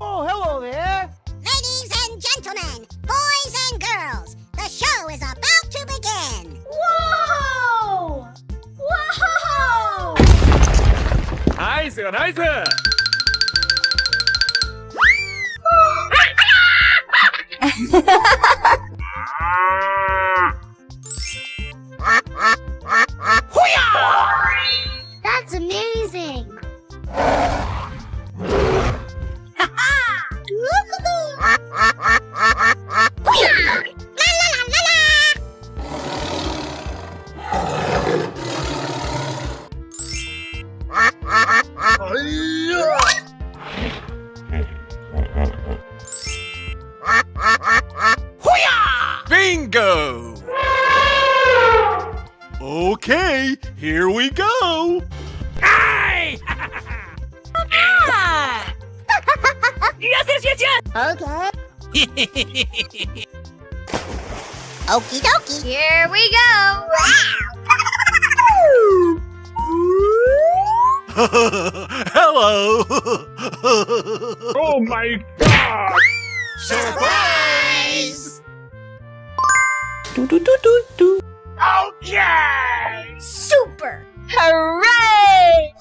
Oh, hello there. Ladies and gentlemen, boys and girls, the show is about to begin. Whoa! Whoa! 나이스 나이스. That's amazing. Bingo! Okay, here we go! Aye! Yes, yes, yes, yes! Okay. Okie dokie. Here we go! Hello! Oh my god! Surprise! Okay! Super! Hooray!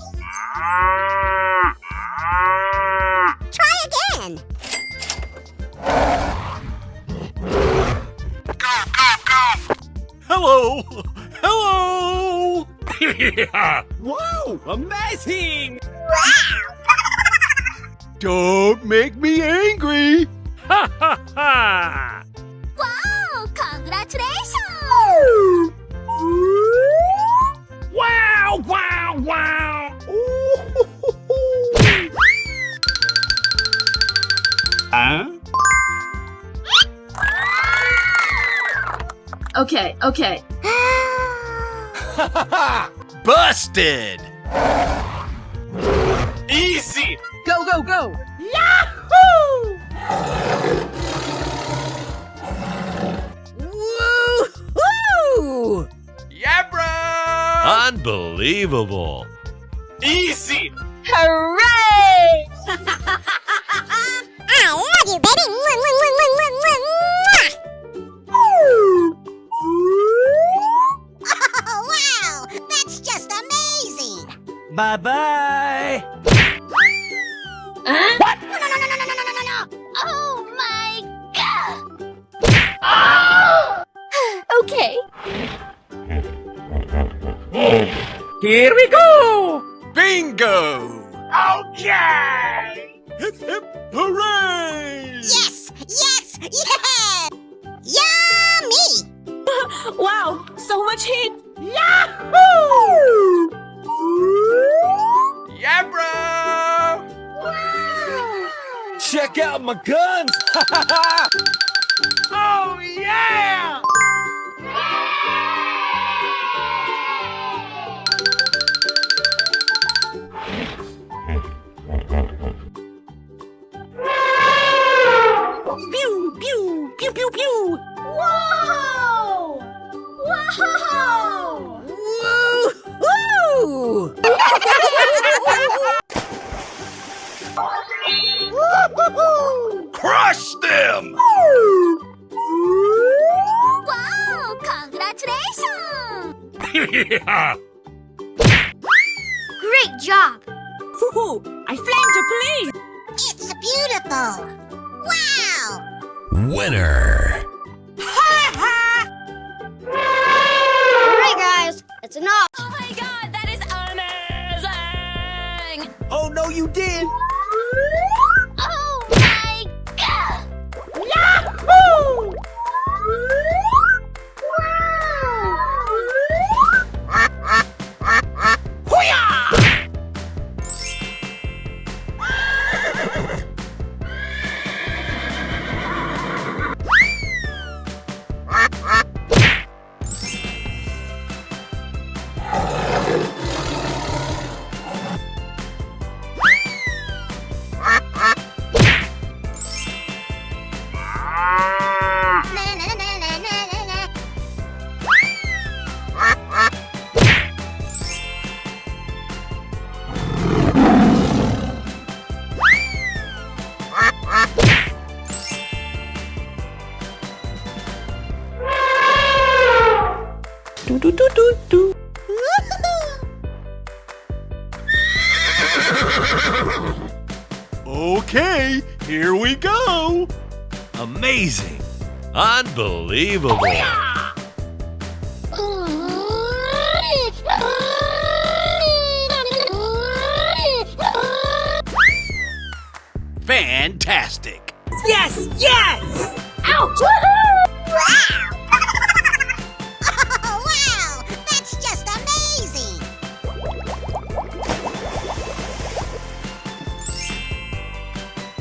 Try again. Hello! Hello! Wow! Amazing! Don't make me angry! Ha ha ha! Wow! Congratulations! Wow! Wow! Wow! Huh? Okay, okay. Busted! Easy! Go, go, go. Yahoo! Woo-hoo! Yeah, bro! Unbelievable! Easy! Hooray! I love you, baby! Oh, wow! That's just amazing! Bye-bye. Huh? No! Oh my god! Okay. Here we go. Bingo! Okay! Hip hip hooray! Yes! Yes! Yes! Yummy! Wow, so much heat. Yahoo! Yeah, bro! Check out my guns. Oh yeah! Pew, pew, pew, pew, pew. Whoa! Whoa! Woo-hoo! Crush them! Wow! Congratulations! Great job! Hoo-hoo! I flamed your plane. It's beautiful! Wow! Winner! Alright guys, it's enough. Oh my god, that is amazing! Oh no, you did. Oh my god! Yahoo! Okay, here we go. Amazing. Unbelievable. Fantastic. Yes, yes! Ouch! Oh, wow! That's just amazing!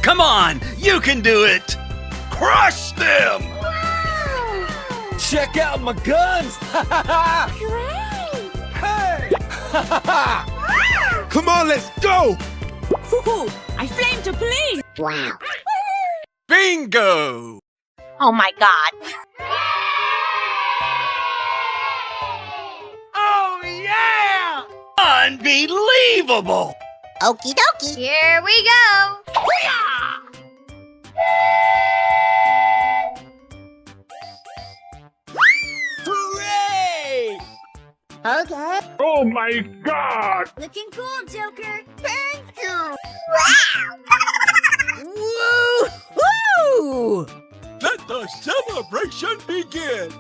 Come on, you can do it. Crush them. Check out my guns! Hey. Come on, let's go! Woohoo! I flame to police! Wow. Bingo. Oh my god! Oh, yeah! Unbelievable. Okie dokie. Here we go. Hooray! Okay. Oh my god! Looking cool, Joker. Thank you! Woo-hoo! Let the celebration begin.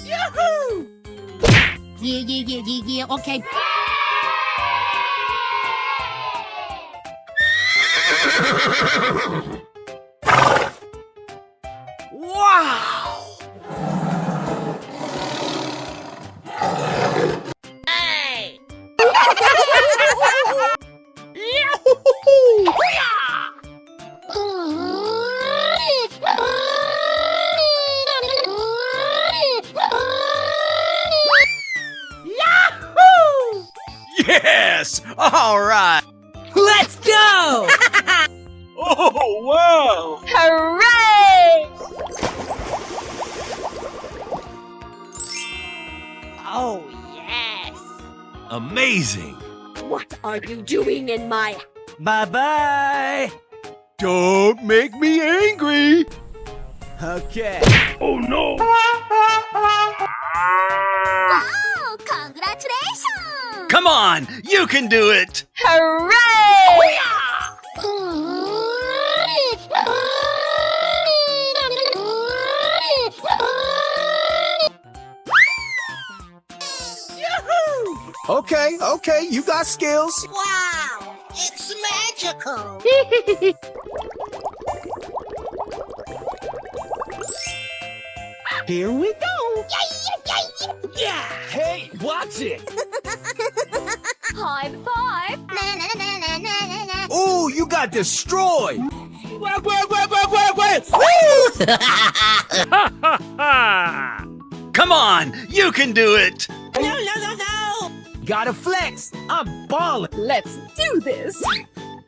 Yahoo! Yeah, okay. Wow! Hey! Yahoo! Yahoo! Yes. All right. Let's go! Oh, wow! Hooray! Oh, yes! Amazing. What are you doing in my... Bye-bye! Don't make me angry. Okay. Oh, no! Oh, congratulations! Come on, you can do it. Hooray! Okay, you got skills. Wow! It's magical! Here we go. Yeah! Hey, watch it! High five. Na, na, na, na, na, na, na. Oh, you got destroyed! Wait! Come on, you can do it. No! Gotta flex! I'm ballin'! Let's do this!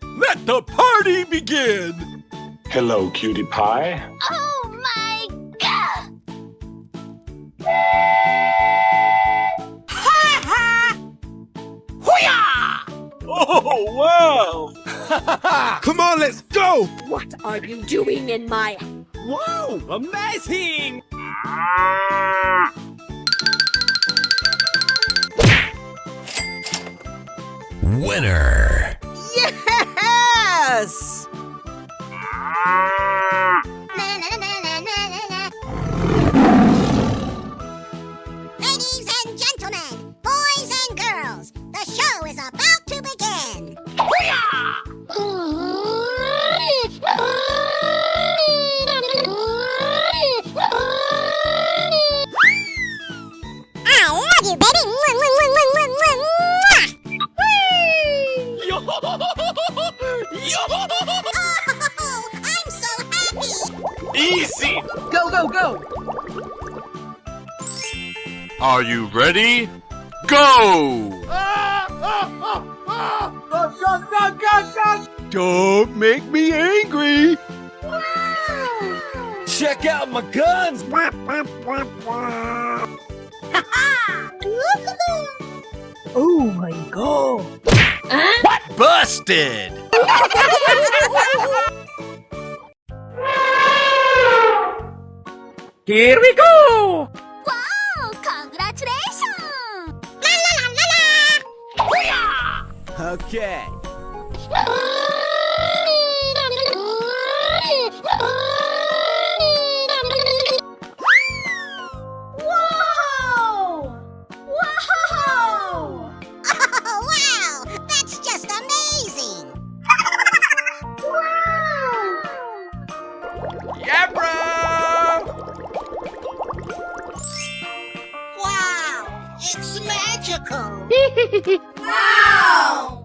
Let the party begin. Hello, cutie pie. Oh my god! Oh, wow! Come on, let's go! What are you doing in my... Wow, amazing! Winner. Yes! Na, na, na, na, na, na, na. Ladies and gentlemen, boys and girls, the show is about to begin. I love you, baby. Mwah, mwah, mwah, mwah, mwah, mwah, mwah. Oh, I'm so happy. Easy! Go! Are you ready? Go! Go! Don't make me angry. Check out my guns! Oh my god! Busted. Here we go! Wow, congratulations! Okay. Whoa! Whoa! Oh, wow! That's just amazing! Yabra! Wow! It's magical! Wow!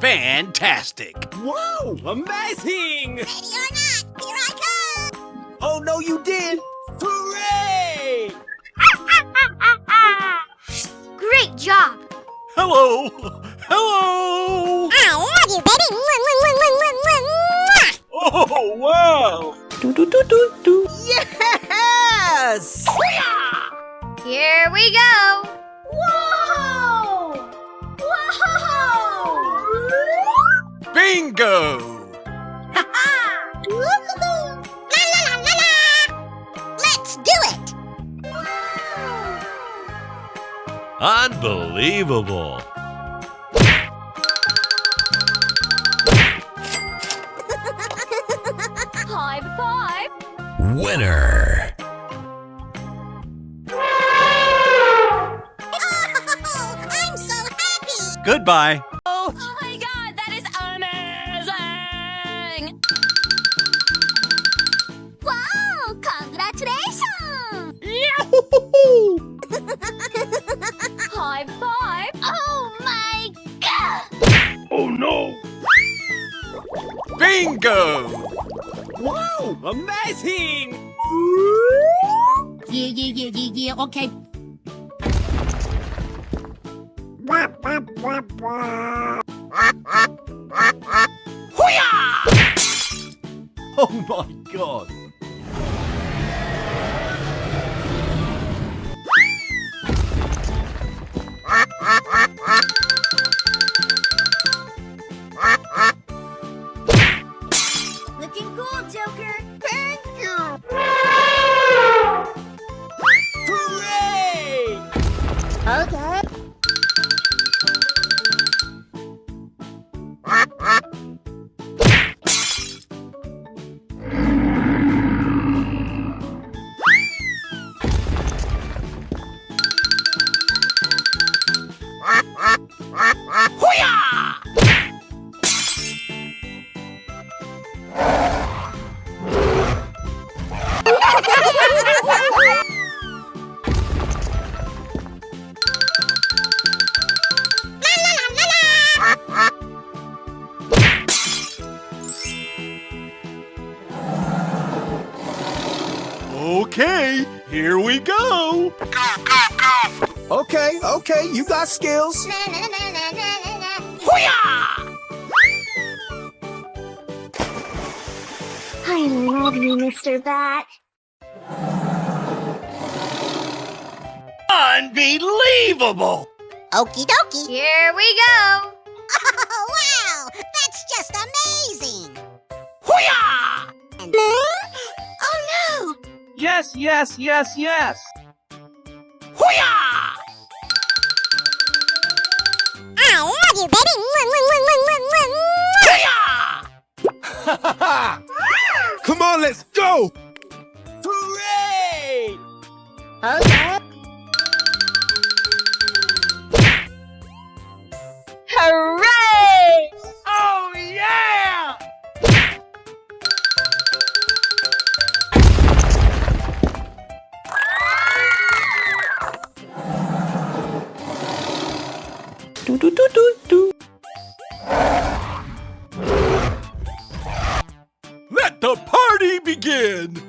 Fantastic! Whoa! Amazing! Ready or not, here I come! Oh, no, you did! Hooray! Great job! Hello! Hello! I love you, baby! Oh, wow! Yes! Here we go! Whoa! Whoa! Bingo! La la la la la! Let's do it! Unbelievable! High five! Winner! Oh, I'm so happy! Goodbye! Oh my god, that is amazing! Wow, congratulations! High five! Oh my god! Oh no! Bingo! Wow! Amazing! Yeah, okay. Oh my god! Looking cool, Joker! Hooray! Okay, here we go! Okay, you got skills. I love you, Mr. Bat. Unbelievable! Okie dokie. Here we go! Oh, wow! That's just amazing! And... Oh, no! Yes! I love you, baby! Come on, let's go! Hooray! Hooray! Oh yeah! Let the party begin!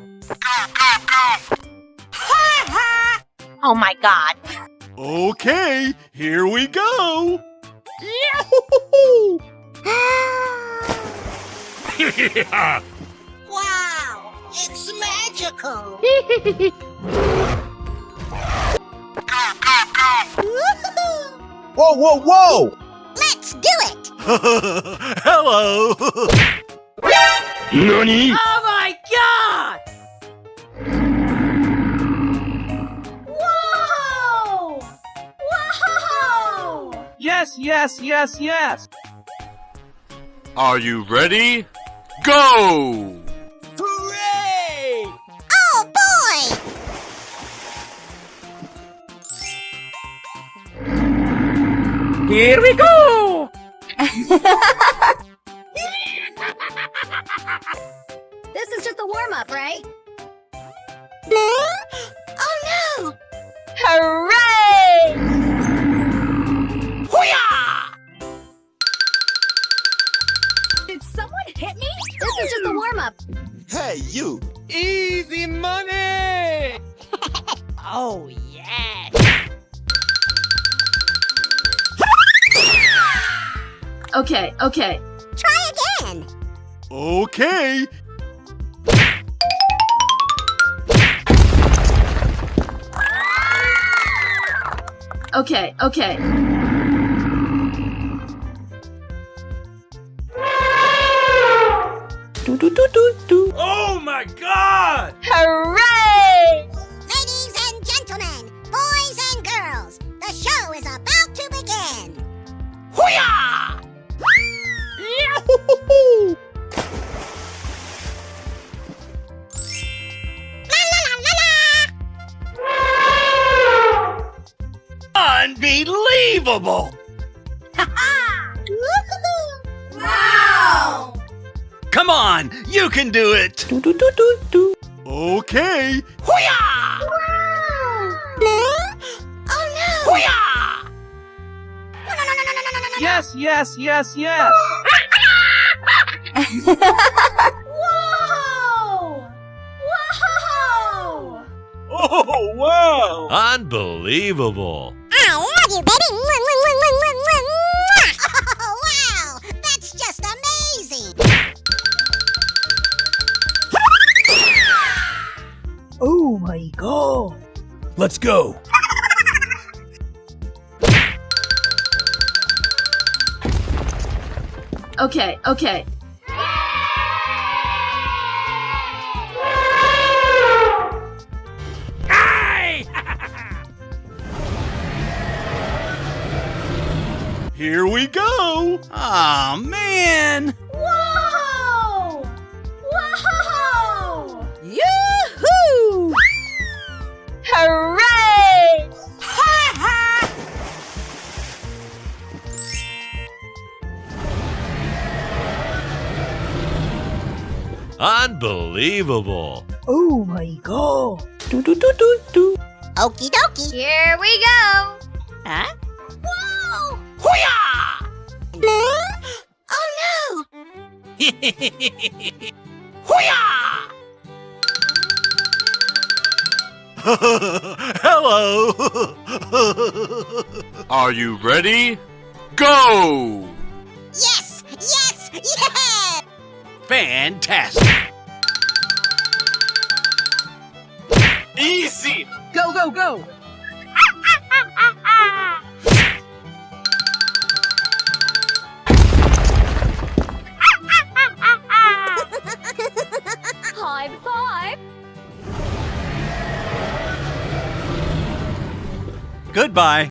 Oh my god. Okay, here we go! Yeah! Wow! It's magical! Whoa! Let's do it! Hello! Oh Nani? my god! Whoa! Whoa! Yes! Yes, yes, yes, yes. Are you ready? Go! Hooray! Oh boy! Here we go! This is just a warm-up, right? Oh no! Hooray! Did someone hit me? This is just a warm-up. Hey, you! Easy money! Oh yeah! Okay, okay. Try again. Okay. Okay, okay. Oh my God! Hooray! Ladies and gentlemen, boys and girls, the show is about to begin. La la la la la! Unbelievable! Wow! Come on, you can do it! Okay. Oh no! No, no, no, no, no, no, no, no. Yes, yes, yes, yes. Whoa! Whoa! Oh, wow! Unbelievable. I love you, baby! Oh, wow! That's just amazing! Oh my god. Let's go. Okay, okay. Here we go. Aw, man. Whoa! Whoa! Yoo-hoo! Hooray! Unbelievable. Oh my god. Okie dokie. Here we go. Huh? Whoa! Oh no! Hello. Are you ready? Go! Yes! Yes! Yes! Fantastic. Easy. Go, go, go. High five! Goodbye.